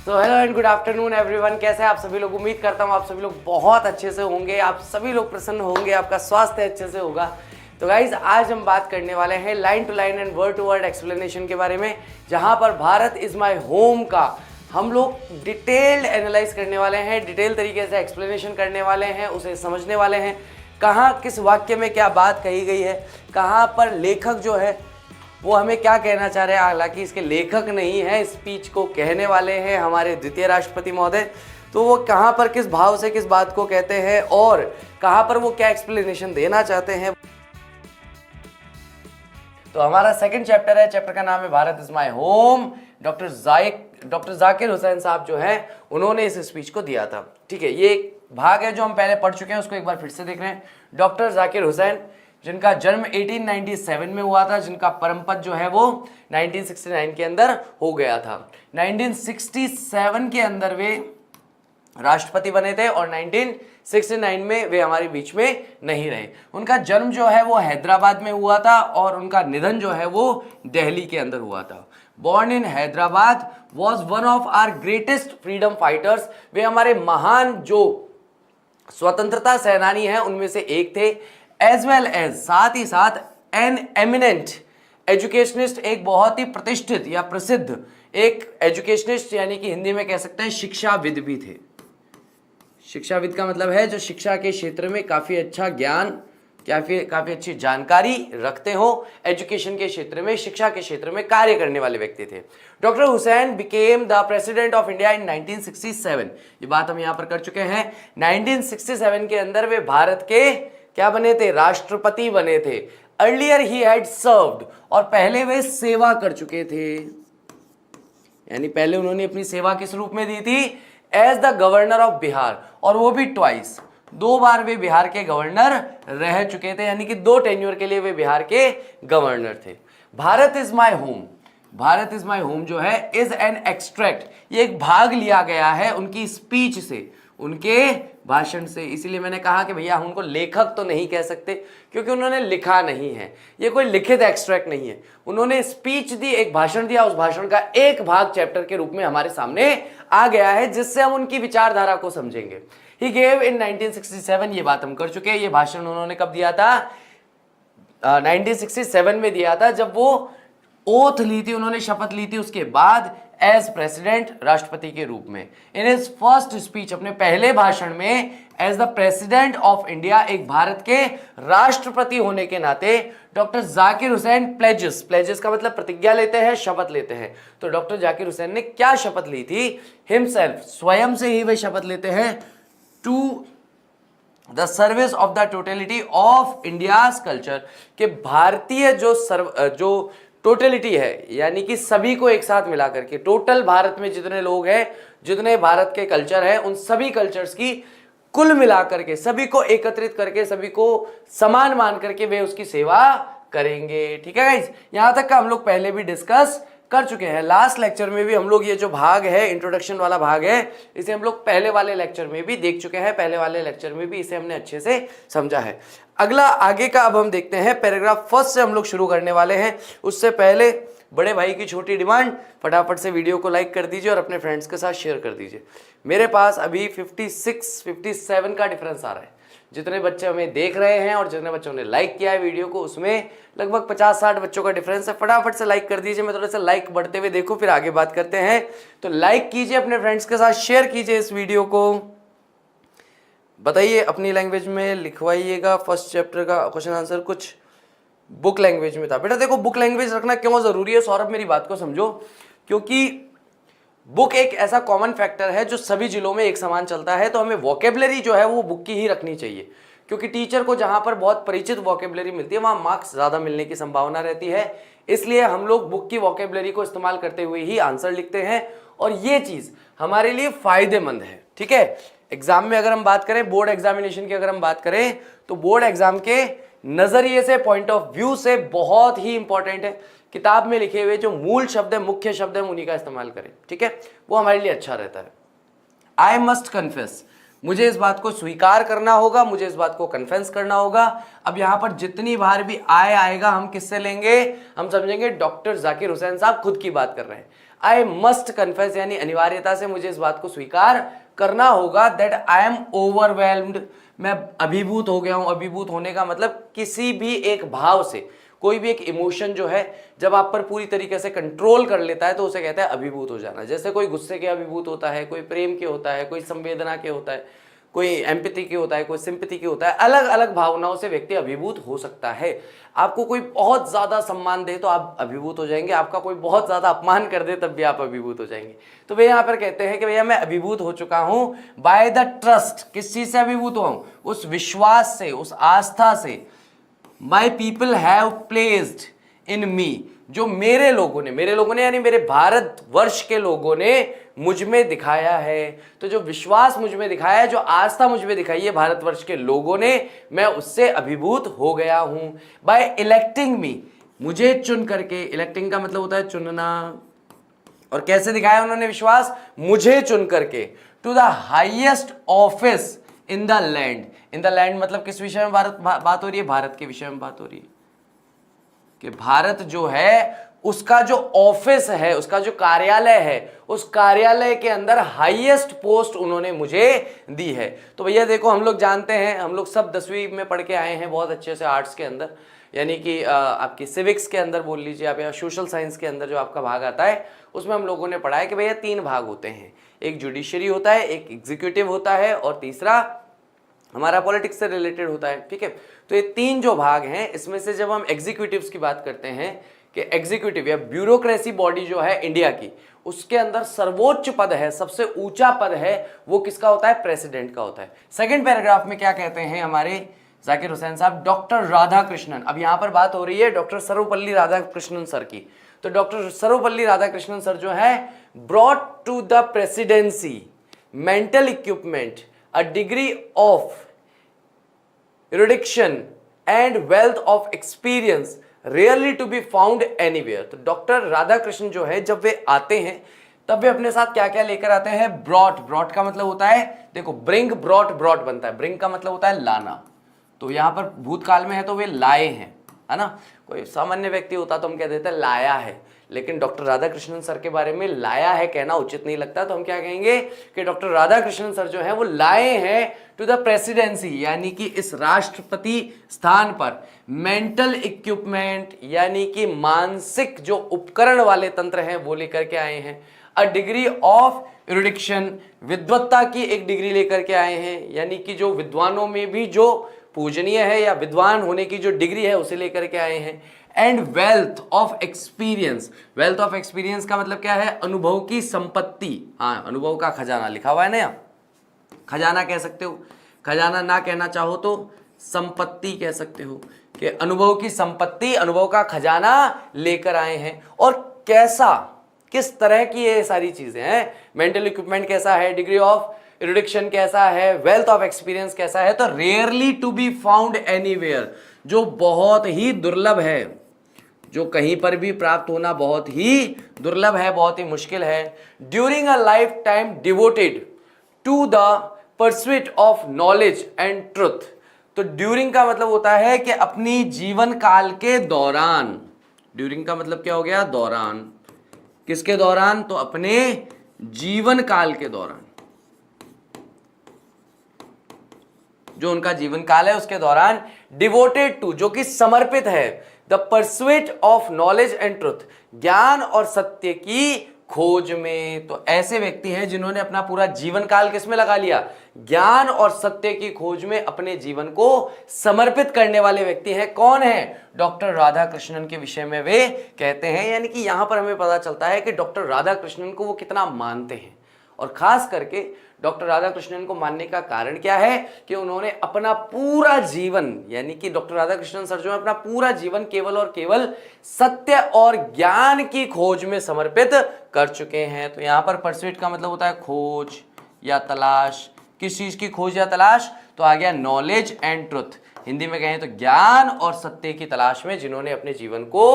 तो hello and good afternoon everyone, कैसे हैं आप सभी लोग। उम्मीद करता हूँ आप सभी लोग बहुत अच्छे से होंगे, आप सभी लोग प्रसन्न होंगे, आपका स्वास्थ्य अच्छे से होगा। तो गाइज आज हम बात करने वाले हैं line to line and word to word explanation के बारे में, जहाँ पर भारत इज माई होम का हम लोग डिटेल्ड एनालाइज करने वाले हैं, डिटेल तरीके से एक्सप्लेनेशन करने वाले हैं, उसे समझने वाले हैं कहाँ किस वाक्य में क्या बात कही गई है, कहाँ पर लेखक जो है वो हमें क्या कहना चाह रहे हैं। हालांकि इसके लेखक नहीं है, स्पीच को कहने वाले हैं हमारे द्वितीय राष्ट्रपति महोदय। तो वो कहाँ पर किस भाव से किस बात को कहते हैं और कहाँ पर वो क्या एक्सप्लेनेशन देना चाहते हैं। तो हमारा सेकंड चैप्टर है, चैप्टर का नाम है Bharat is my home. Doctor Zakir Hussain साहब जो हैं उन्होंने इस स्पीच को दिया था। ठीक है, ये एक भाग है जो हम पहले पढ़ चुके हैं, उसको एक बार फिर से देख रहे हैं। डॉक्टर जाकिर हुसैन जिनका जन्म 1897 में हुआ था, जिनका परम पद जो है वो 1969 के अंदर हो गया था। 1967 के अंदर वे राष्ट्रपति बने थे और 1969 में वे हमारे बीच में नहीं रहे। उनका जन्म जो है वो हैदराबाद में हुआ था और उनका निधन जो है वो दिल्ली के अंदर हुआ था। Born in Hyderabad, was one of our greatest freedom fighters. वे हमारे महान जो स्वतंत्रता सेनानी हैं उनमें से एक थे। एज वेल एज, साथ ही साथ, एन एमिनेंट एजुकेशनिस्ट, एक बहुत ही प्रतिष्ठित या प्रसिद्ध एक एजुकेशनिस्ट, यानी कि हिंदी में कह सकते हैं शिक्षाविद भी थे। शिक्षाविद का मतलब है जो शिक्षा के क्षेत्र में काफी अच्छा ज्ञान, काफी अच्छी जानकारी रखते हो, एजुकेशन के क्षेत्र में, शिक्षा के क्षेत्र में कार्य करने वाले व्यक्ति थे। Doctor Hussain became the president of India in 1967। ये बात हम यहां पर कर चुके हैं। 1967 के अंदर वे भारत के क्या बने थे? राष्ट्रपति बने थे। अर्लियर ही हैड सर्व्ड, और पहले वे सेवा कर चुके थे, यानी पहले उन्होंने अपनी सेवा किस रूप में दी थी? As the governor of Bihar, और वो भी ट्वाइस, दो बार वे बिहार के गवर्नर रह चुके थे, यानी कि 2 टेन्योर के लिए वे बिहार के गवर्नर थे। Bharat is my home, Bharat is my home जो है इज एन एक्सट्रैक्ट, ये एक भाग लिया गया है उनकी स्पीच से, उनके भाषण से। इसीलिए मैंने कहा कि भैया हम उनको लेखक तो नहीं कह सकते क्योंकि उन्होंने लिखा नहीं है, ये कोई लिखित एक्सट्रैक्ट नहीं है। उन्होंने स्पीच दी, एक भाषण दिया, उस भाषण का एक भाग चैप्टर के रूप में हमारे सामने आ गया है, जिससे हम उनकी विचारधारा को समझेंगे। ही गेव इन 1967, ये बात हम कर चुके हैं। ये भाषण उन्होंने कब दिया था? 1967 में दिया था, जब वो ओथ ली थी, उन्होंने शपथ ली थी उसके बाद एज प्रेसिडेंट, राष्ट्रपति के रूप में। इन हिज फर्स्ट स्पीच, अपने पहले भाषण में, as the president of India, एक भारत के राष्ट्रपति होने के नाते, डॉक्टर जाकिर हुसैन प्लेजेस का मतलब प्रतिज्ञा लेते हैं, शपथ लेते हैं। तो डॉक्टर जाकिर हुसैन ने क्या शपथ ली थी? हिमसेल्फ, स्वयं से ही वे शपथ लेते हैं, to the service of the totality of India's culture, के भारतीय जो टोटलिटी है, यानी कि सभी को एक साथ मिला करके, टोटल भारत में जितने लोग हैं, जितने भारत के कल्चर हैं, उन सभी कल्चर्स की कुल मिलाकर के, सभी को एकत्रित करके, सभी को समान मान करके वे उसकी सेवा करेंगे। ठीक है गाइज, यहां तक का हम लोग पहले भी डिस्कस कर चुके हैं। लास्ट लेक्चर में भी हम लोग ये जो भाग है, इंट्रोडक्शन वाला भाग है, इसे हम लोग पहले वाले लेक्चर में भी देख चुके हैं, पहले वाले लेक्चर में भी इसे हमने अच्छे से समझा है। अगला आगे का अब हम देखते हैं, पैराग्राफ फर्स्ट से हम लोग शुरू करने वाले हैं। उससे पहले बड़े भाई की छोटी डिमांड, फटाफट से वीडियो को लाइक कर दीजिए और अपने फ्रेंड्स के साथ शेयर कर दीजिए। मेरे पास अभी 56-57 का डिफरेंस आ रहा है। जितने बच्चे हमें देख रहे हैं और जितने बच्चों ने लाइक किया है वीडियो को, उसमें लगभग 50-60 बच्चों का डिफरेंस है। फटाफट से लाइक कर दीजिए, मैं थोड़ा सा लाइक बढ़ते हुए देखूं, फिर आगे बात करते हैं। तो लाइक कीजिए, अपने फ्रेंड्स के साथ शेयर कीजिए इस वीडियो को। बताइए, अपनी लैंग्वेज में लिखवाइएगा। फर्स्ट चैप्टर का क्वेश्चन आंसर कुछ बुक लैंग्वेज में था। बेटा देखो, बुक लैंग्वेज रखना क्यों जरूरी है सौरभ, मेरी बात को समझो। क्योंकि बुक एक ऐसा कॉमन फैक्टर है जो सभी जिलों में एक समान चलता है, तो हमें वोकेबलरी जो है वो बुक की ही रखनी चाहिए। क्योंकि टीचर को जहां पर बहुत परिचित वोकेबलरी मिलती है वहां मार्क्स ज्यादा मिलने की संभावना रहती है। इसलिए हम लोग बुक की वोकेबलरी को इस्तेमाल करते हुए ही आंसर लिखते हैं, और ये चीज हमारे लिए फायदेमंद है। ठीक है, एग्जाम में अगर हम बात करें, बोर्ड एग्जामिनेशन की अगर हम बात करें, तो बोर्ड एग्जाम के नजरिए से, पॉइंट ऑफ व्यू से बहुत ही इंपॉर्टेंट है। किताब में लिखे हुए जो मूल शब्द है, मुख्य शब्द है, उन्हीं का इस्तेमाल करें। ठीक है, वो हमारे लिए अच्छा रहता है। आई मस्ट कन्फेस, मुझे इस बात को स्वीकार करना होगा, मुझे इस बात को कन्फेंस करना होगा। अब यहां पर जितनी बार भी आएगा हम किससे लेंगे, हम समझेंगे डॉक्टर जाकिर हुसैन साहब खुद की बात कर रहे हैं। आई मस्ट कन्फेस, यानी अनिवार्यता से मुझे इस बात को स्वीकार करना होगा दैट आई एम ओवरवेल्म्ड, मैं अभिभूत हो गया हूं। अभिभूत होने का मतलब किसी भी एक भाव से, कोई भी एक इमोशन जो है जब आप पर पूरी तरीके से कंट्रोल कर लेता है तो उसे कहते हैं अभिभूत हो जाना। जैसे कोई गुस्से के अभिभूत होता है, कोई प्रेम के होता है, कोई संवेदना के होता है, कोई एम्पैथी की होता है, कोई सिंपैथी की होता है। अलग अलग भावनाओं से व्यक्ति अभिभूत हो सकता है। आपको कोई बहुत ज्यादा सम्मान दे तो आप अभिभूत हो जाएंगे, आपका कोई बहुत ज्यादा अपमान कर दे तब भी आप अभिभूत हो जाएंगे। तो वे यहाँ पर कहते हैं कि भैया मैं अभिभूत हो चुका हूं बाय द ट्रस्ट। किस चीज से अभिभूत हुआ हूं? उस विश्वास से, उस आस्था से। My people have placed in me, जो मेरे लोगों ने यानी मेरे भारत वर्ष के लोगों ने मुझ में दिखाया है। तो जो विश्वास मुझ में दिखाया है, जो आस्था मुझ में दिखाई है भारतवर्ष के लोगों ने, मैं उससे अभिभूत हो गया हूं। बाय इलेक्टिंग मी, मुझे चुन करके, इलेक्टिंग का मतलब होता है चुनना। और कैसे दिखाया उन्होंने विश्वास? मुझे चुन करके, to the highest office in the land. In the land मतलब किस विषय में बात हो रही है? भारत के विषय में बात हो रही है कि भारत जो है उसका जो ऑफिस है, उसका जो कार्यालय है, उस कार्यालय के अंदर हाईएस्ट पोस्ट उन्होंने मुझे दी है। तो भैया देखो, हम लोग जानते हैं, हम लोग सब 10वीं में पढ़ के आए हैं बहुत अच्छे से आर्ट्स के अंदर, यानी कि आपकी सिविक्स के अंदर बोल लीजिए आप, या सोशल साइंस के अंदर जो आपका भाग आता है उसमें हम लोगों ने पढ़ा है कि भैया 3 भाग होते हैं। एक जुडिशरी होता है, एक एग्जीक्यूटिव होता है, और तीसरा हमारा पॉलिटिक्स से रिलेटेड होता है। ठीक है, तो ये 3 जो भाग हैं, इसमें से जब हम एग्जीक्यूटिव्स की बात करते हैं कि एग्जीक्यूटिव या ब्यूरोक्रेसी बॉडी जो है इंडिया की, उसके अंदर सर्वोच्च पद है, सबसे ऊंचा पद है, वो किसका होता है? प्रेसिडेंट का होता है। सेकंड पैराग्राफ में क्या कहते हैं हमारे जाकिर हुसैन साहब? डॉक्टर राधाकृष्णन। अब यहां पर बात हो रही है डॉक्टर सर्वपल्ली राधाकृष्णन सर की। तो डॉक्टर सर्वपल्ली राधाकृष्णन सर जो है, brought to the presidency mental equipment, a degree of erudition and wealth of experience rarely to be found anywhere। तो डॉक्टर राधाकृष्णन जो है, जब वे आते हैं तब वे अपने साथ क्या क्या लेकर आते हैं? ब्रॉट। ब्रॉट का मतलब होता है, देखो ब्रिंग ब्रॉट, ब्रॉट बनता है, ब्रिंग का मतलब होता है लाना। तो यहां पर भूतकाल में है तो वे लाए हैं, है ना। कोई सामान्य व्यक्ति होता तो हम कह देते लाया है, लेकिन डॉक्टर राधाकृष्णन सर के बारे में लाया है कहना उचित नहीं लगता। तो हम क्या कहेंगे कि डॉक्टर राधाकृष्णन सर जो है वो लाए हैं टू द प्रेसिडेंसी, यानी कि इस राष्ट्रपति स्थान पर मेंटल इक्विपमेंट, यानी कि मानसिक जो उपकरण वाले तंत्र हैं वो लेकर के आए हैं। अ डिग्री ऑफ एरुडिक्शन, विद्वत्ता की एक डिग्री लेकर के आए हैं, यानी कि जो विद्वानों में भी जो पूजनीय है या विद्वान होने की जो डिग्री है उसे लेकर के आए हैं। And wealth of experience. Wealth of experience का मतलब क्या है? अनुभव की संपत्ति। हाँ, अनुभव का खजाना लिखा हुआ है ना यहाँ, खजाना कह सकते हो, खजाना ना कहना चाहो तो संपत्ति कह सकते हो, कि अनुभव की संपत्ति, अनुभव का खजाना लेकर आए हैं। और कैसा, किस तरह की ये सारी चीजें हैं? मेंटल इक्विपमेंट कैसा है, डिग्री ऑफ एरुडिक्शन कैसा है, वेल्थ ऑफ एक्सपीरियंस कैसा है? तो rarely to be found anywhere, जो बहुत ही दुर्लभ है, जो कहीं पर भी प्राप्त होना बहुत ही दुर्लभ है, बहुत ही मुश्किल है। During a life time devoted to the pursuit of knowledge and truth. तो ड्यूरिंग का मतलब होता है कि अपनी जीवन काल के दौरान। ड्यूरिंग का मतलब क्या हो गया? दौरान। किसके दौरान? तो अपने जीवन काल के दौरान, जो उनका जीवन काल है उसके दौरान। डिवोटेड टू, जो कि समर्पित है, the pursuit of knowledge and truth, ज्ञान और सत्य की खोज में। तो ऐसे व्यक्ति हैं जिन्होंने अपना पूरा जीवन काल किसमें लगा लिया? ज्ञान और सत्य की खोज में अपने जीवन को समर्पित करने वाले व्यक्ति हैं। कौन है? डॉक्टर राधाकृष्णन के विषय में वे कहते हैं। यानी कि यहां पर हमें पता चलता है कि डॉक्टर राधाकृष्णन को वो कितना मानते हैं, और खास करके डॉक्टर राधाकृष्णन को मानने का कारण क्या है कि उन्होंने अपना पूरा जीवन, यानी कि डॉक्टर राधाकृष्णन सर जो है अपना पूरा जीवन केवल और केवल सत्य और ज्ञान की खोज में समर्पित कर चुके हैं। तो यहां पर परस्यूट का मतलब होता है खोज या तलाश। किस चीज की खोज या तलाश? तो आ गया नॉलेज एंड ट्रुथ। हिंदी में कहें तो ज्ञान और सत्य की तलाश में जिन्होंने अपने जीवन को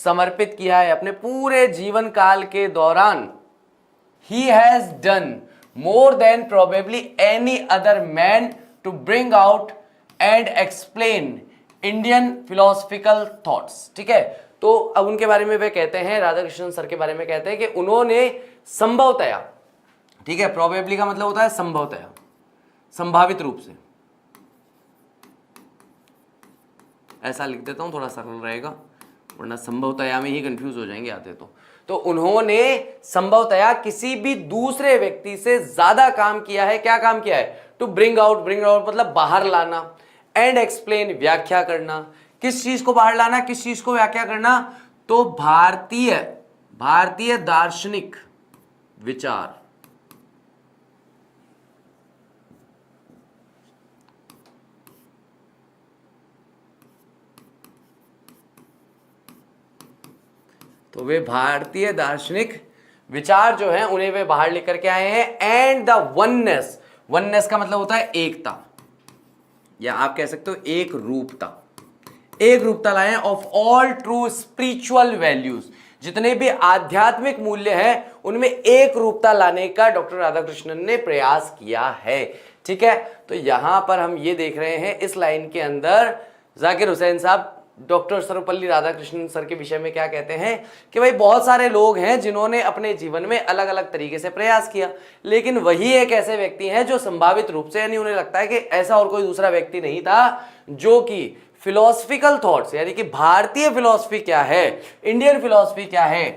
समर्पित किया है। अपने पूरे जीवन काल के दौरान He has done, more than probably any other man to bring out and explain Indian philosophical thoughts। ठीक है, तो अब उनके बारे में वे कहते हैं, राधा कृष्णन सर के बारे में कहते हैं कि उन्होंने संभवतया, ठीक है, प्रोबेबली का मतलब होता है संभवतया, संभावित रूप से, ऐसा लिख देता हूं थोड़ा सरल रहेगा, वरना संभवतया में ही कंफ्यूज हो जाएंगे आते तो उन्होंने संभवतया किसी भी दूसरे व्यक्ति से ज्यादा काम किया है। क्या काम किया है? टू ब्रिंग आउट मतलब बाहर लाना, एंड एक्सप्लेन व्याख्या करना। किस चीज को बाहर लाना, किस चीज को व्याख्या करना? तो भारतीय दार्शनिक विचार, तो वे भारतीय दार्शनिक विचार जो है उन्हें वे बाहर लेकर के आए हैं। एंड द वननेस का मतलब होता है एकता, या आप कह सकते हो एक रूपता लाए हैं of all true spiritual values. जितने भी आध्यात्मिक मूल्य हैं उनमें एक रूपता लाने का डॉक्टर राधाकृष्णन ने प्रयास किया है। ठीक है, तो यहां पर हम ये देख रहे हैं इस लाइन के अंदर जाकिर हुसैन साहब डॉक्टर सर्वपल्ली राधाकृष्णन सर के विषय में क्या कहते हैं कि भाई बहुत सारे लोग हैं जिन्होंने अपने जीवन में अलग अलग तरीके से प्रयास किया, लेकिन वही एक ऐसे व्यक्ति हैं जो संभावित रूप से, यानी उन्हें लगता है कि ऐसा और कोई दूसरा व्यक्ति नहीं था जो कि फिलोसफिकल थॉट्स, यानी कि भारतीय फिलोसफी क्या है, इंडियन फिलोसफी क्या है।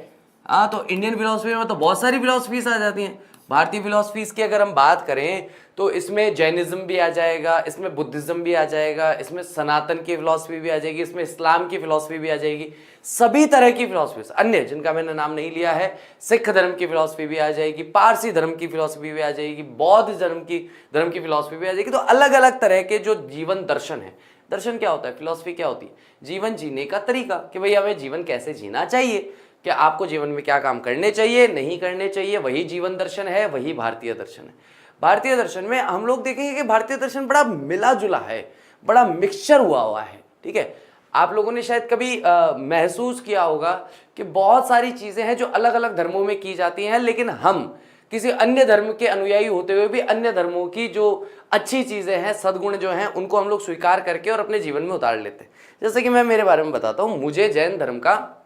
तो इंडियन फिलोसफी में तो बहुत सारी फिलोसफीज आ जाती हैं। भारतीय फिलोसफीज की अगर हम बात करें तो इसमें जैनिज्म भी आ जाएगा, इसमें बुद्धिज्म भी आ जाएगा, इसमें सनातन की फिलॉसफी भी आ जाएगी, इसमें इस्लाम की फिलॉसफी भी आ जाएगी, सभी तरह की फिलॉसफी, अन्य जिनका मैंने नाम नहीं लिया है, सिख धर्म की फिलॉसफी भी आ जाएगी, पारसी धर्म की फिलॉसफी भी आ जाएगी, बौद्ध धर्म की फिलॉसफी भी आ जाएगी। तो अलग अलग तरह के जो जीवन दर्शन है, दर्शन क्या होता है, फिलॉसफी क्या होती है, जीवन जीने का तरीका, कि भाई हमें जीवन कैसे जीना चाहिए, कि आपको जीवन में क्या काम करने चाहिए, नहीं करने चाहिए, वही जीवन दर्शन है, वही भारतीय दर्शन है। भारतीय दर्शन में हम लोग देखेंगे कि भारतीय दर्शन बड़ा मिला जुला है, बड़ा मिक्सचर हुआ है। ठीक है, आप लोगों ने शायद कभी महसूस किया होगा कि बहुत सारी चीजें हैं जो अलग अलग धर्मों में की जाती हैं, लेकिन हम किसी अन्य धर्म के अनुयायी होते हुए भी अन्य धर्मों की जो अच्छी चीजें हैं, सद्गुण जो हैं, उनको हम लोग स्वीकार करके और अपने जीवन में उतार लेते हैं। जैसे कि मैं मेरे बारे में बताता हूँ, मुझे जैन धर्म का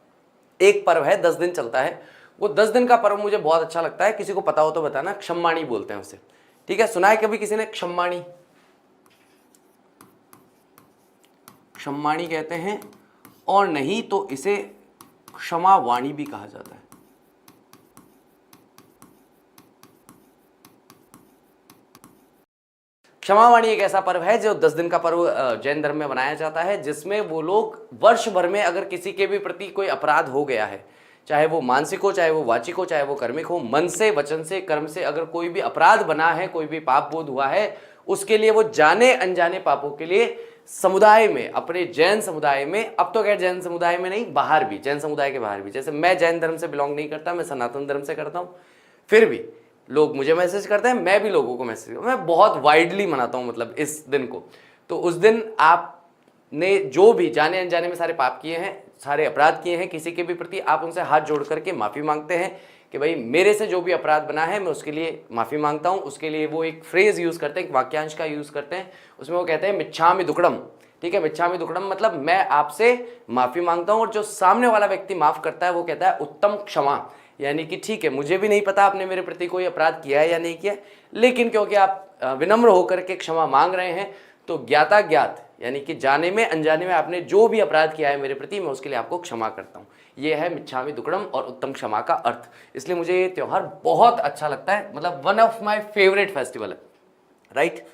एक पर्व है, 10 दिन चलता है, वो 10 दिन का पर्व मुझे बहुत अच्छा लगता है। किसी को पता हो तो बताना, क्षमाणी बोलते हैं उसे। ठीक है, सुना है कभी किसी ने क्षमाणी? क्षमाणी कहते हैं, और नहीं तो इसे क्षमा वाणी भी कहा जाता है। क्षमावाणी एक ऐसा पर्व है जो 10 दिन का पर्व जैन धर्म में मनाया जाता है, जिसमें वो लोग वर्ष भर में अगर किसी के भी प्रति कोई अपराध हो गया है, चाहे वो मानसिक हो, चाहे वो वाचिक हो, चाहे वो कर्मिक हो, मन से, वचन से, कर्म से अगर कोई भी अपराध बना है, कोई भी पाप बोध हुआ है, उसके लिए वो जाने अनजाने पापों के लिए समुदाय में, अपने जैन समुदाय में, अब तो खैर जैन समुदाय में नहीं, बाहर भी, जैन समुदाय के बाहर भी, जैसे मैं जैन धर्म से बिलोंग नहीं करता, मैं सनातन धर्म से करता हूँ, फिर भी लोग मुझे मैसेज करते हैं, मैं भी लोगों को मैसेज, मैं बहुत वाइडली मनाता हूँ मतलब इस दिन को। तो उस दिन आपने जो भी जाने अनजाने में सारे पाप किए हैं, सारे अपराध किए हैं किसी के भी प्रति, आप उनसे हाथ जोड़ करके माफ़ी मांगते हैं कि भाई मेरे से जो भी अपराध बना है मैं उसके लिए माफ़ी मांगता हूँ। उसके लिए वो एक फ्रेज़ यूज़ करते हैं, एक वाक्यांश का यूज़ करते हैं, उसमें वो कहते हैं मिच्छामि दुक्कडम। ठीक है, मिच्छामि दुक्कडम मतलब मैं आपसे माफ़ी मांगता हूँ, और जो सामने वाला व्यक्ति माफ़ करता है वो कहता है उत्तम क्षमा, यानी कि ठीक है, मुझे भी नहीं पता आपने मेरे प्रति कोई अपराध किया है या नहीं किया, लेकिन क्योंकि आप विनम्र होकर के क्षमा मांग रहे हैं, तो ज्ञाता ज्ञात यानी कि जाने में अनजाने में आपने जो भी अपराध किया है मेरे प्रति, मैं उसके लिए आपको क्षमा करता हूँ। ये है मिच्छामि दुक्कडम और उत्तम क्षमा का अर्थ। इसलिए मुझे ये त्यौहार बहुत अच्छा लगता है, मतलब one of my favourite festival है, राइट।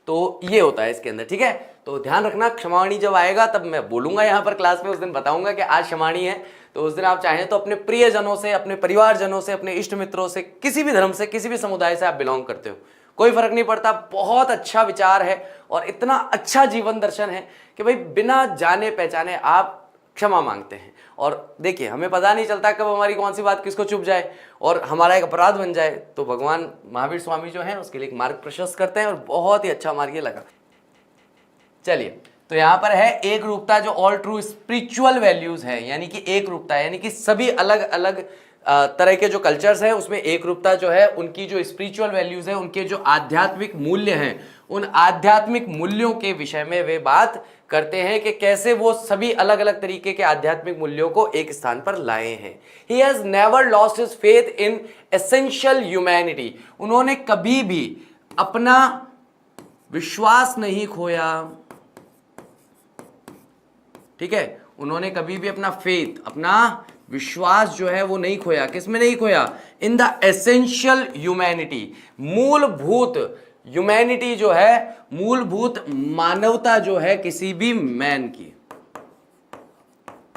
तो ये होता है इसके अंदर। ठीक है, तो ध्यान रखना, क्षमावाणी जब आएगा तब मैं बोलूंगा यहाँ पर क्लास में, उस दिन बताऊंगा कि आज क्षमावाणी है। तो उस दिन आप चाहें तो अपने प्रियजनों से, अपने परिवारजनों से, अपने इष्ट मित्रों से, किसी भी धर्म से, किसी भी समुदाय से आप बिलोंग करते हो, कोई फर्क नहीं पड़ता, बहुत अच्छा विचार है और इतना अच्छा जीवन दर्शन है कि भाई बिना जाने पहचाने आप क्षमा मांगते हैं। और देखिए, हमें पता नहीं चलता कब हमारी कौन सी बात किसको चुभ जाए और हमारा एक अपराध बन जाए, तो भगवान महावीर स्वामी जो हैं उसके लिए एक मार्ग प्रशस्त करते हैं, और बहुत ही अच्छा मार्ग ये लगा। चलिए, तो यहाँ पर है एक रूपता जो ऑल ट्रू स्पिरिचुअल वैल्यूज है, यानी कि एक रूपता है, यानी कि सभी अलग अलग तरह के जो कल्चर्स हैं उसमें एक रूपता जो है, उनकी जो स्पिरिचुअल वैल्यूज है, उनके जो आध्यात्मिक मूल्य हैं, उन आध्यात्मिक मूल्यों के विषय में वे बात करते हैं कि कैसे वो सभी अलग अलग तरीके के आध्यात्मिक मूल्यों को एक स्थान पर लाए हैं। He has never lost his faith in essential humanity. उन्होंने कभी भी अपना विश्वास नहीं खोया, ठीक है, उन्होंने कभी भी अपना फेथ, अपना विश्वास जो है वो नहीं खोया। किसमें नहीं खोया? In the essential humanity. मूलभूत ह्यूमैनिटी जो है, मूलभूत मानवता जो है किसी भी मैन की,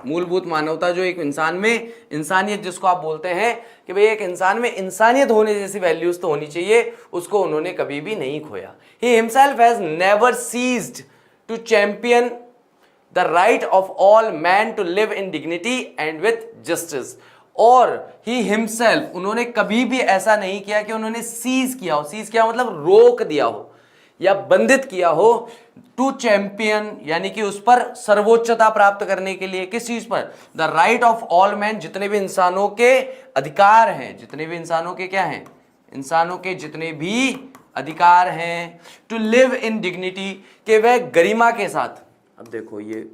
मूलभूत मानवता जो एक इंसान में, इंसानियत जिसको आप बोलते हैं कि भाई एक इंसान में इंसानियत होने जैसी वैल्यूज तो होनी चाहिए, उसको उन्होंने कभी भी नहीं खोया। He himself has never ceased to champion the right of all man to live in dignity and with justice. और ही हिमसेल्फ, उन्होंने कभी भी ऐसा नहीं किया कि उन्होंने सीज किया हो, सीज किया मतलब रोक दिया हो या बंधित किया हो, टू चैंपियन यानी कि उस पर सर्वोच्चता प्राप्त करने के लिए। किस चीज पर? The right of all man, जितने भी इंसानों के अधिकार हैं, जितने भी इंसानों के क्या हैं, इंसानों के जितने भी अधिकार हैं, टू लिव इन डिग्निटी, कि वह गरिमा के साथ, अब देखो ये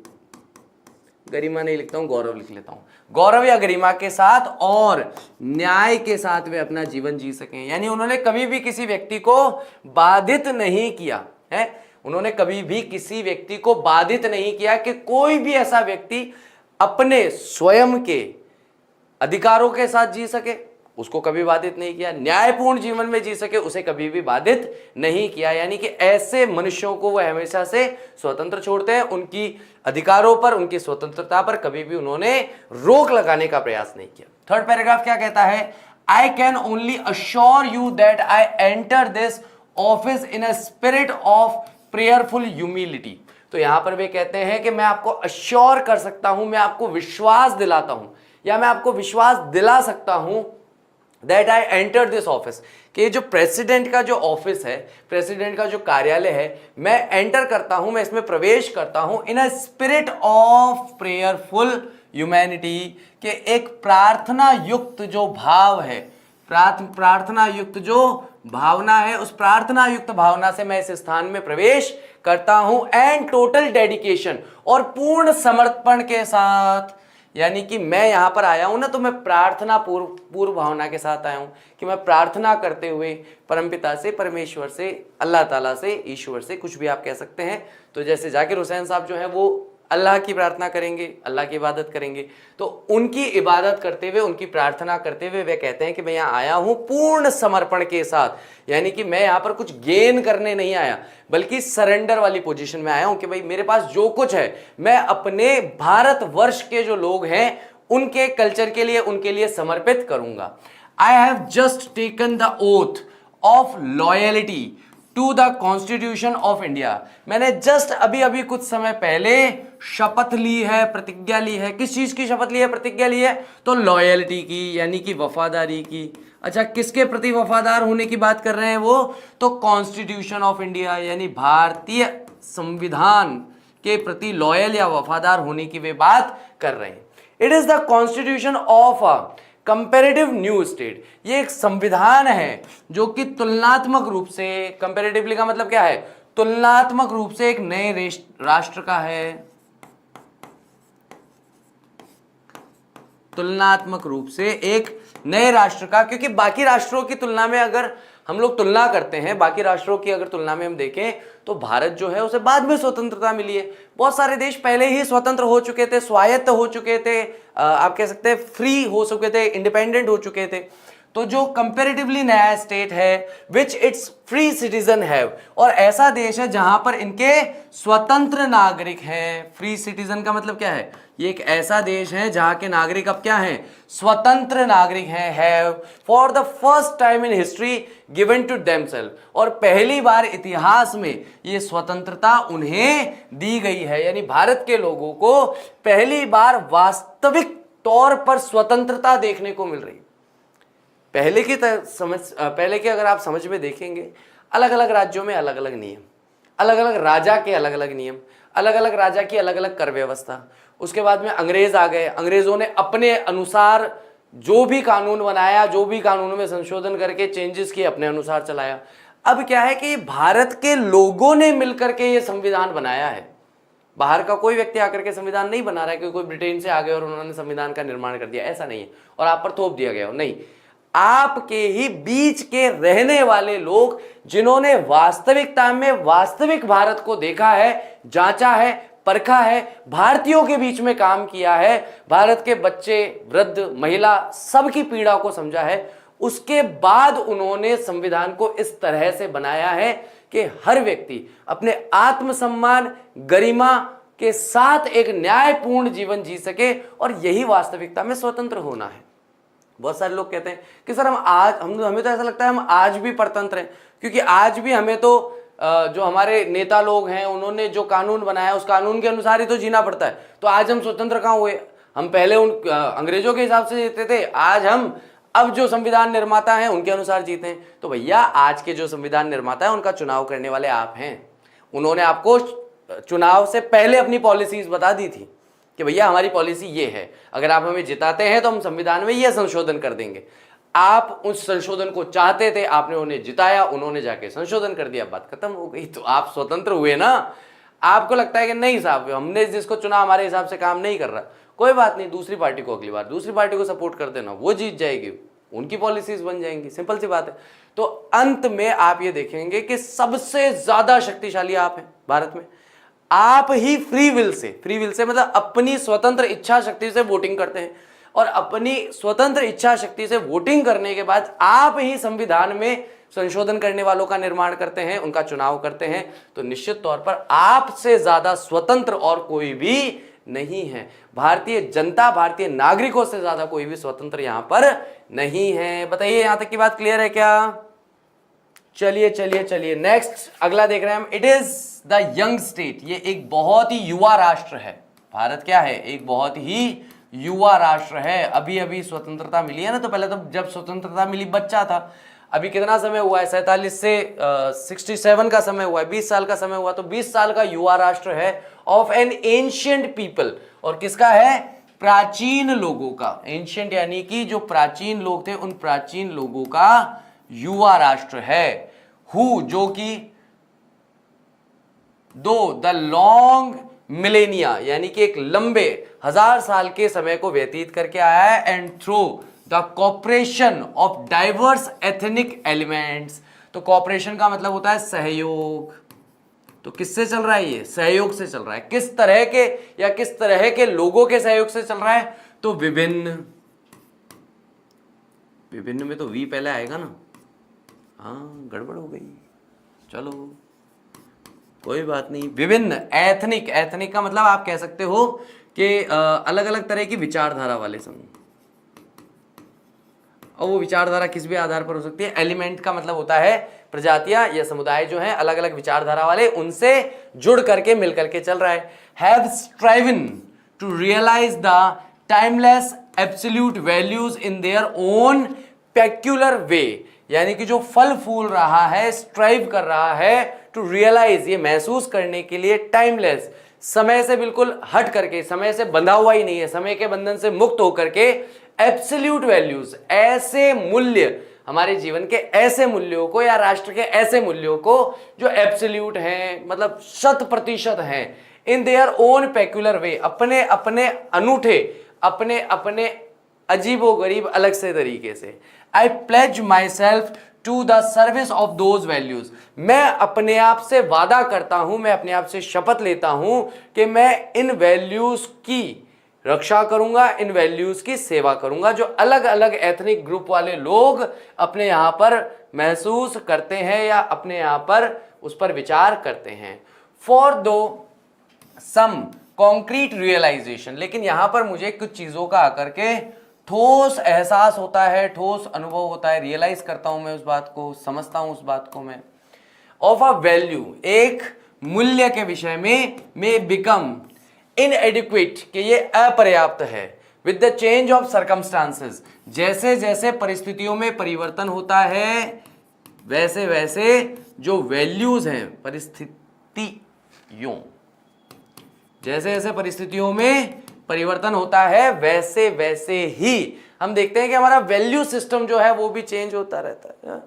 गरिमा नहीं लिखता हूं, गौरव लिख लेता हूं, गौरव या गरिमा के साथ और न्याय के साथ वे अपना जीवन जी सकें। यानी उन्होंने कभी भी किसी व्यक्ति को बाधित नहीं किया है, उन्होंने कभी भी किसी व्यक्ति को बाधित नहीं किया कि कोई भी ऐसा व्यक्ति अपने स्वयं के अधिकारों के साथ जी सके, उसको कभी बाधित नहीं किया। न्यायपूर्ण जीवन में जी सके, उसे कभी भी बाधित नहीं किया। यानी कि ऐसे मनुष्यों को वह हमेशा से स्वतंत्र छोड़ते हैं, उनकी अधिकारों पर, उनकी स्वतंत्रता पर कभी भी उन्होंने रोक लगाने का प्रयास नहीं किया। थर्ड पैराग्राफ क्या कहता है? I can only assure you that I enter this office in a spirit of prayerful humility. तो यहां पर वे कहते हैं कि मैं आपको अश्योर कर सकता हूं, मैं आपको विश्वास दिलाता हूं, या मैं आपको विश्वास दिला सकता हूं that I enter this office, कि जो प्रेसिडेंट का जो ऑफिस है, प्रेसिडेंट का जो कार्यालय है, मैं एंटर करता हूं, मैं इसमें प्रवेश करता हूं in a spirit of prayerful humanity, कि एक प्रार्थना युक्त जो भाव है, प्रार्थना युक्त जो भावना है, उस प्रार्थना युक्त भावना से मैं इस स्थान में प्रवेश करता हूं, एंड टोटल डेडिकेशन, और पूर्ण समर्पण के साथ। यानी कि मैं यहां पर आया हूं ना, तो मैं प्रार्थना पूर्व भावना के साथ आया हूं कि मैं प्रार्थना करते हुए परमपिता से, परमेश्वर से, अल्लाह ताला से, ईश्वर से, कुछ भी आप कह सकते हैं। तो जैसे जाकिर हुसैन साहब जो है वो अल्लाह की प्रार्थना करेंगे, अल्लाह की इबादत करेंगे, तो उनकी इबादत करते हुए, उनकी प्रार्थना करते हुए वे कहते हैं कि मैं यहाँ आया हूँ पूर्ण समर्पण के साथ। यानी कि मैं यहाँ पर कुछ गेन करने नहीं आया, बल्कि सरेंडर वाली पोजीशन में आया हूँ कि भाई मेरे पास जो कुछ है, मैं अपने भारतवर्ष के जो लोग हैं उनके कल्चर के लिए, उनके लिए समर्पित करूंगा। I have just taken the oath of loyalty to the constitution of India. मैंने जस्ट अभी अभी कुछ समय पहले शपथ ली है, प्रतिज्ञा ली है। किस चीज की शपथ ली है, प्रतिज्ञा ली है? तो लॉयल्टी की, यानी कि वफादारी की। अच्छा, किसके प्रति वफादार होने की बात कर रहे हैं वो? तो कॉन्स्टिट्यूशन ऑफ इंडिया, यानी भारतीय संविधान के प्रति लॉयल या वफादार होने की वे बात कर रहे हैं। It is the constitution of a comparative new state. ये एक संविधान है जो कि तुलनात्मक रूप से, कंपेरेटिवली का मतलब क्या है? तुलनात्मक रूप से एक नए राष्ट्र का है, तुलनात्मक रूप से एक नए राष्ट्र का। क्योंकि बाकी राष्ट्रों की तुलना में अगर हम लोग तुलना करते हैं, बाकी राष्ट्रों की अगर तुलना में हम देखें, तो भारत जो है उसे बाद में स्वतंत्रता मिली है। बहुत सारे देश पहले ही स्वतंत्र हो चुके थे, स्वायत्त हो चुके थे, आप कह सकते हैं फ्री हो चुके थे, इंडिपेंडेंट हो चुके थे। तो जो कंपैरेटिवली नया स्टेट है विच इट्स फ्री सिटीजन हैव, और ऐसा देश है जहां पर इनके स्वतंत्र नागरिक हैं। फ्री सिटीजन का मतलब क्या है? ये एक ऐसा देश है जहां के नागरिक अब क्या हैं? स्वतंत्र नागरिक हैं। Have for the first time in history given to themselves, और पहली बार इतिहास में ये स्वतंत्रता उन्हें दी गई है। यानी भारत के लोगों को पहली बार वास्तविक तौर पर स्वतंत्रता देखने को मिल रही है। पहले की अगर आप समझ में देखेंगे, अलग अलग राज्यों में अलग अलग नियम, अलग अलग राजा के अलग अलग नियम, अलग अलग राजा की अलग अलग कर व्यवस्था। उसके बाद में अंग्रेज आ गए, अंग्रेजों ने अपने अनुसार जो भी कानून बनाया, जो भी कानून में संशोधन करके चेंजेस किए, अपने अनुसार चलाया। अब क्या है कि भारत के लोगों ने मिलकर के ये संविधान बनाया है। बाहर का कोई व्यक्ति आकर के संविधान नहीं बना रहा है कि कोई ब्रिटेन से आ गए और उन्होंने संविधान का निर्माण कर दिया, ऐसा नहीं है, और आप पर थोप दिया गया हो, नहीं। आपके ही बीच के रहने वाले लोग जिन्होंने वास्तविकता में वास्तविक भारत को देखा है, जांचा है, परखा है, भारतीयों के बीच में काम किया है, भारत के बच्चे, वृद्ध, महिला सबकी पीड़ा को समझा है, उसके बाद उन्होंने संविधान को इस तरह से बनाया है कि हर व्यक्ति अपने आत्मसम्मान, गरिमा के साथ एक न्यायपूर्ण जीवन जी सके, और यही वास्तविकता में स्वतंत्र होना है। बहुत सारे लोग कहते हैं कि सर हमें तो ऐसा लगता है हम आज भी परतंत्र हैं, क्योंकि आज भी हमें तो जो हमारे नेता लोग हैं उन्होंने जो कानून बनाया उस कानून के अनुसार ही तो जीना पड़ता है। तो आज हम स्वतंत्र कहाँ हुए? हम पहले उन अंग्रेजों के हिसाब से जीते थे, आज हम अब जो संविधान निर्माता हैं उनके अनुसार जीते हैं। तो भैया आज के जो संविधान निर्माता है उनका चुनाव करने वाले आप हैं। उन्होंने आपको चुनाव से पहले अपनी पॉलिसीज बता दी थी कि भैया हमारी पॉलिसी ये है, अगर आप हमें जिताते हैं तो हम संविधान में ये संशोधन कर देंगे। आप उस संशोधन को चाहते थे, आपने उन्हें जिताया, उन्होंने जाके संशोधन कर दिया, बात खत्म हो गई। तो आप स्वतंत्र हुए ना। आपको लगता है कि नहीं साहब हमने जिसको चुना हमारे हिसाब से काम नहीं कर रहा, कोई बात नहीं, दूसरी पार्टी को अगली बार दूसरी पार्टी को सपोर्ट कर देना, वो जीत जाएगी, उनकी पॉलिसीज बन जाएंगी, सिंपल सी बात है। तो अंत में आप ये देखेंगे कि सबसे ज्यादा शक्तिशाली आप हैं भारत में। आप ही फ्री विल से मतलब अपनी स्वतंत्र इच्छा शक्ति से वोटिंग करते हैं, और अपनी स्वतंत्र इच्छा शक्ति से वोटिंग करने के बाद आप ही संविधान में संशोधन करने वालों का निर्माण करते हैं, उनका चुनाव करते हैं। तो निश्चित तौर पर आपसे ज्यादा स्वतंत्र और कोई भी नहीं है। भारतीय जनता, भारतीय नागरिकों से ज्यादा कोई भी स्वतंत्र यहां पर नहीं है। बताइए यहां तक की बात क्लियर है क्या? चलिए नेक्स्ट अगला देख रहे हैं हम। It is the young state, ये एक बहुत ही युवा राष्ट्र है। भारत क्या है? एक बहुत ही युवा राष्ट्र है। अभी अभी स्वतंत्रता मिली है ना, तो पहले तो जब स्वतंत्रता मिली बच्चा था। अभी कितना समय हुआ है? 47 से 67 का समय हुआ है, 20 साल का समय हुआ। तो 20 साल का युवा राष्ट्र है ऑफ एन एंशिएंट पीपल। और किसका है? प्राचीन लोगों का। एंशिएंट यानी कि जो प्राचीन लोग थे, उन प्राचीन लोगों का युवा राष्ट्र है। हु, जो कि दो द लॉन्ग मिलेनिया यानी कि एक लंबे 1000 साल के समय को व्यतीत करके आया है, and through the cooperation of diverse ethnic elements. तो कॉपरेशन का मतलब होता है सहयोग। तो किससे चल रहा है? ये सहयोग से चल रहा है। किस तरह के या किस तरह के लोगों के सहयोग से चल रहा है? तो विभिन्न में तो वी पहले आएगा ना। हाँ, गड़बड़ हो गई, चलो कोई बात नहीं। विभिन्न, एथनिक का मतलब आप कह सकते हो कि अलग अलग तरह की विचारधारा वाले समूह। और वो विचारधारा किस भी आधार पर हो सकती है। एलिमेंट का मतलब होता है प्रजातियां या समुदाय जो हैं अलग अलग विचारधारा वाले, उनसे जुड़ करके मिल करके चल रहा है। Have striven to realise the timeless absolute values in their own peculiar way, यानी कि जो फल फूल रहा है, स्ट्राइव कर रहा है टू रियलाइज, ये महसूस करने के लिए, टाइमलेस, समय से बिल्कुल हट करके, समय से बंधा हुआ ही नहीं है, समय के बंधन से मुक्त होकर के, एब्सोल्यूट वैल्यूज, ऐसे मूल्य, हमारे जीवन के ऐसे मूल्यों को या राष्ट्र के ऐसे मूल्यों को जो एब्सोल्यूट हैं, मतलब 100% हैं, इन देयर ओन पेक्यूलर वे, अपने अपने अनूठे, अपने अपने अजीबोगरीब अलग से तरीके से। I pledge myself to the service of those values, मैं अपने आप से वादा करता हूं, मैं अपने आप से शपथ लेता हूं कि मैं इन वैल्यूज की रक्षा करूंगा, इन वैल्यूज की सेवा करूंगा जो अलग अलग एथनिक ग्रुप वाले लोग अपने यहां पर महसूस करते हैं या अपने यहां पर उस पर विचार करते हैं। फॉर दो सम कॉन्क्रीट रियलाइजेशन, लेकिन यहां पर मुझे कुछ चीजों का आकर के ठोस एहसास होता है, ठोस अनुभव होता है, रियलाइज करता हूं मैं उस बात को, समझता हूं उस बात को मैं। ऑफ अ वैल्यू, एक मूल्य के विषय में, में बिकम इनएडिक्वेट, कि ये अपर्याप्त है, with the change of circumstances, जैसे जैसे परिस्थितियों में परिवर्तन होता है वैसे वैसे जो वैल्यूज हैं, परिस्थितियों, जैसे जैसे परिस्थितियों में परिवर्तन होता है वैसे वैसे ही हम देखते हैं कि हमारा वैल्यू सिस्टम जो है वो भी चेंज होता रहता है।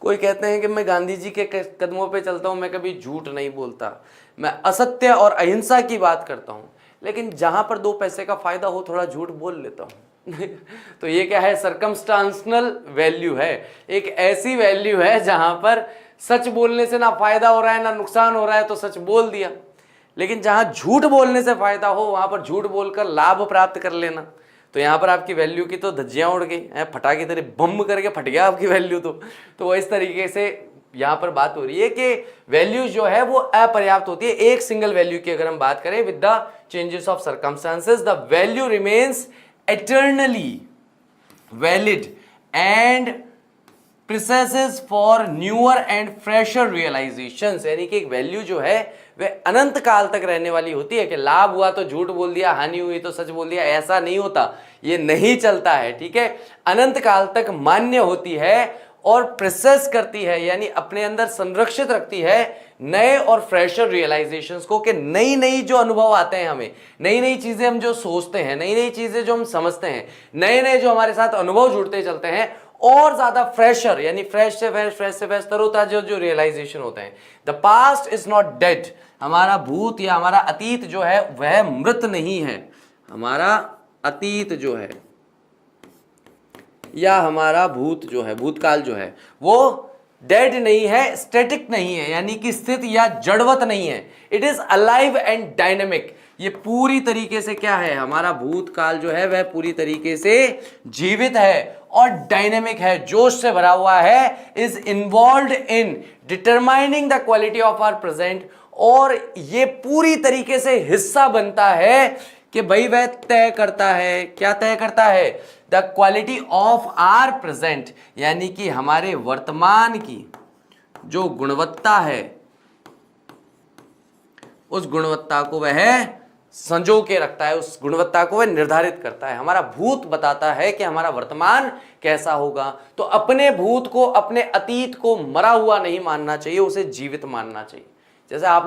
कोई कहते हैं कि मैं गांधी जी के कदमों पे चलता हूं, मैं कभी झूठ नहीं बोलता, मैं असत्य और अहिंसा की बात करता हूं, लेकिन जहां पर 2 पैसे का फायदा हो थोड़ा झूठ बोल लेता हूं। तो ये क्या है? सर्कमस्टांशनल वैल्यू है। एक ऐसी वैल्यू है जहां पर सच बोलने से ना फायदा हो रहा है ना नुकसान हो रहा है तो सच बोल दिया, लेकिन जहां झूठ बोलने से फायदा हो वहां पर झूठ बोलकर लाभ प्राप्त कर लेना। तो यहाँ पर आपकी वैल्यू की तो धज्जियां उड़ गई, फटाके तरह बम करके फट गया आपकी वैल्यू। तो इस तरीके से यहाँ पर बात हो रही है कि वैल्यू जो है वो अपर्याप्त होती है। एक सिंगल वैल्यू की अगर हम बात करें, with the changes of circumstances the value remains eternally valid and processes for newer and fresher realisations. यानी कि एक वैल्यू जो है वह अनंत काल तक रहने वाली होती है कि लाभ हुआ तो झूठ बोल दिया, हानि हुई तो सच बोल दिया, ऐसा नहीं होता, ये नहीं चलता है। ठीक है, अनंत काल तक मान्य होती है और प्रोसेस करती है, यानी अपने अंदर संरक्षित रखती है नए और फ्रेशर रियलाइजेशंस को, कि नई नई जो अनुभव आते हैं हमें, नई नई चीजें हम जो सोचते हैं, नई नई चीजें जो हम समझते हैं, नए नए जो हमारे साथ अनुभव जुड़ते चलते हैं, और ज्यादा फ्रेशर यानी फ्रेश से फ्रेश तरोताजा जो रियलाइजेशन होते हैं। The past is not dead. हमारा भूत या हमारा अतीत जो है वह मृत नहीं है। हमारा अतीत जो है या हमारा भूत जो है, भूतकाल जो है, वो डेड नहीं है, स्टैटिक नहीं है, यानी कि स्थित या जड़वत नहीं है। It is alive and dynamic. ये पूरी तरीके से क्या है? हमारा भूतकाल जो है वह पूरी तरीके से जीवित है और डायनेमिक है, जोश से भरा हुआ है। Is involved in determining the quality of our present. और ये पूरी तरीके से हिस्सा बनता है कि भाई वह तय करता है, क्या तय करता है? The quality of our present, यानी कि हमारे वर्तमान की जो गुणवत्ता है उस गुणवत्ता को वह संजो के रखता है, उस गुणवत्ता को वह निर्धारित करता है। हमारा भूत बताता है कि हमारा वर्तमान कैसा होगा। तो अपने भूत को, अपने अतीत को मरा हुआ नहीं मानना चाहिए, उसे जीवित मानना चाहिए। जैसे आप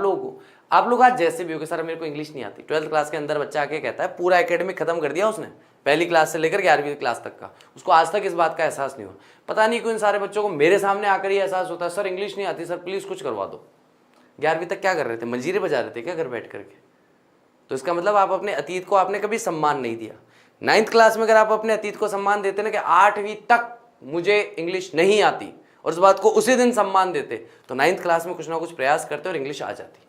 लोग आज जैसे भी हो कि सर मेरे को इंग्लिश नहीं आती, 12th क्लास के अंदर बच्चा आके कहता है पूरा एकेडमिक खत्म कर दिया उसने, पहली क्लास से लेकर 11वीं क्लास तक का, उसको आज तक इस बात का एहसास नहीं हुआ। पता नहीं क्यों इन सारे बच्चों को मेरे सामने आकर ये एहसास होता है, सर इंग्लिश नहीं आती, सर प्लीज कुछ करवा दो। 11वीं तक क्या कर रहे थे? मंजीरे बजा रहे थे क्या घर बैठ करके? तो इसका मतलब आप अपने अतीत को आपने कभी सम्मान नहीं दिया। 9th क्लास में अगर आप अपने अतीत को सम्मान देते ना कि 8वीं तक मुझे इंग्लिश नहीं आती, और इस बात को उसी दिन सम्मान देते, तो 9th क्लास में कुछ ना कुछ प्रयास करते और इंग्लिश आ जाती।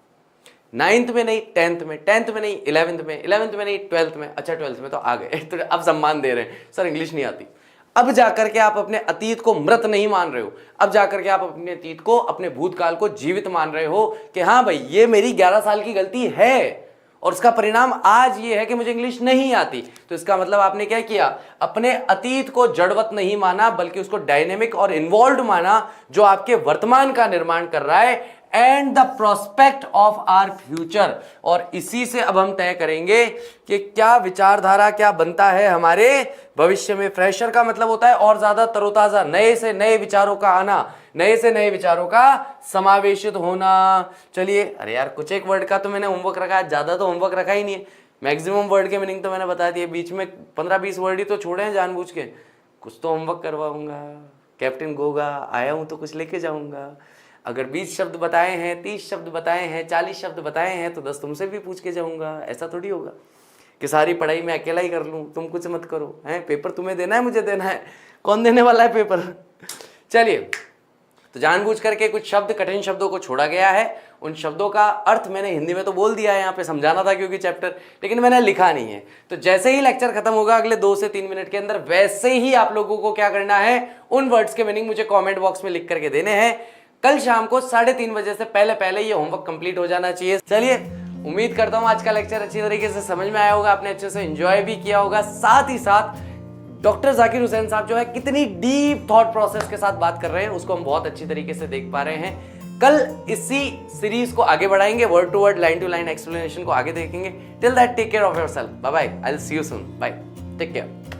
9th में नहीं, 10th में, 10th में नहीं, 11th में, 11th में नहीं, 12th में, अच्छा 12th में तो आ गए, तो अब सम्मान दे रहे हैं, सर इंग्लिश नहीं आती। अब जाकर के आप अपने अतीत को मृत नहीं मान रहे हो, अब जाकर के आप अपने अतीत को, अपने भूतकाल को जीवित मान रहे हो कि हाँ भाई ये मेरी 11 साल की गलती है और उसका परिणाम आज ये है कि मुझे इंग्लिश नहीं आती। तो इसका मतलब आपने क्या किया? अपने अतीत को जड़वत नहीं माना, बल्कि उसको डायनेमिक और इन्वॉल्व माना, जो आपके वर्तमान का निर्माण कर रहा है, and the prospect of our future. और इसी से अब हम तय करेंगे कि क्या विचारधारा क्या बनता है हमारे भविष्य में। फ्रेशर का मतलब होता है और ज्यादा तरोताजा, नए से नए विचारों का आना, नए से नए विचारों का समावेशित होना। चलिए, अरे यार कुछ एक वर्ड का तो मैंने होमवर्क रखा है, ज्यादा तो होमवर्क रखा ही नहीं है। मैक्सिमम वर्ड के मीनिंग तो मैंने बता दिए, बीच में 15-20 वर्ड ही तो छोड़े हैं जानबूझ के। कुछ तो होमवर्क करवाऊंगा, कैप्टन गोगा आया हूं तो कुछ लेके जाऊंगा। अगर 20 शब्द बताए हैं, 30 शब्द बताए हैं, 40 शब्द बताए हैं तो 10 तुमसे भी पूछ के जाऊंगा। ऐसा थोड़ी होगा कि सारी पढ़ाई मैं अकेला ही कर लूं, तुम कुछ मत करो। हैं, पेपर तुम्हें देना है, मुझे देना है, कौन देने वाला है पेपर? चलिए, तो जानबूझ करके कुछ शब्द, कठिन शब्दों को छोड़ा गया है। उन शब्दों का अर्थ मैंने हिंदी में तो बोल दिया है, यहाँ पे समझाना था क्योंकि चैप्टर, लेकिन मैंने लिखा नहीं है। तो जैसे ही लेक्चर खत्म होगा अगले 2 से 3 मिनट के अंदर, वैसे ही आप लोगों को क्या करना है, उन वर्ड्स के मीनिंग मुझे कमेंट बॉक्स में लिख करके देने हैं। कल शाम को 3:30 बजे से पहले ये होमवर्क कंप्लीट हो जाना चाहिए। चलिए, उम्मीद करता हूँ आज का लेक्चर अच्छी तरीके से समझ में आया होगा, आपने अच्छे से एंजॉय भी किया होगा। साथ ही साथ डॉक्टर जाकिर हुसैन साहब जो है कितनी डीप थॉट प्रोसेस के साथ बात कर रहे हैं, उसको हम बहुत अच्छी तरीके से देख पा रहे हैं। कल इसी सीरीज को आगे बढ़ाएंगे, word to word, line to line explanation को आगे देखेंगे। Till that, take care of yourself, bye bye, I will see you soon, bye, take care.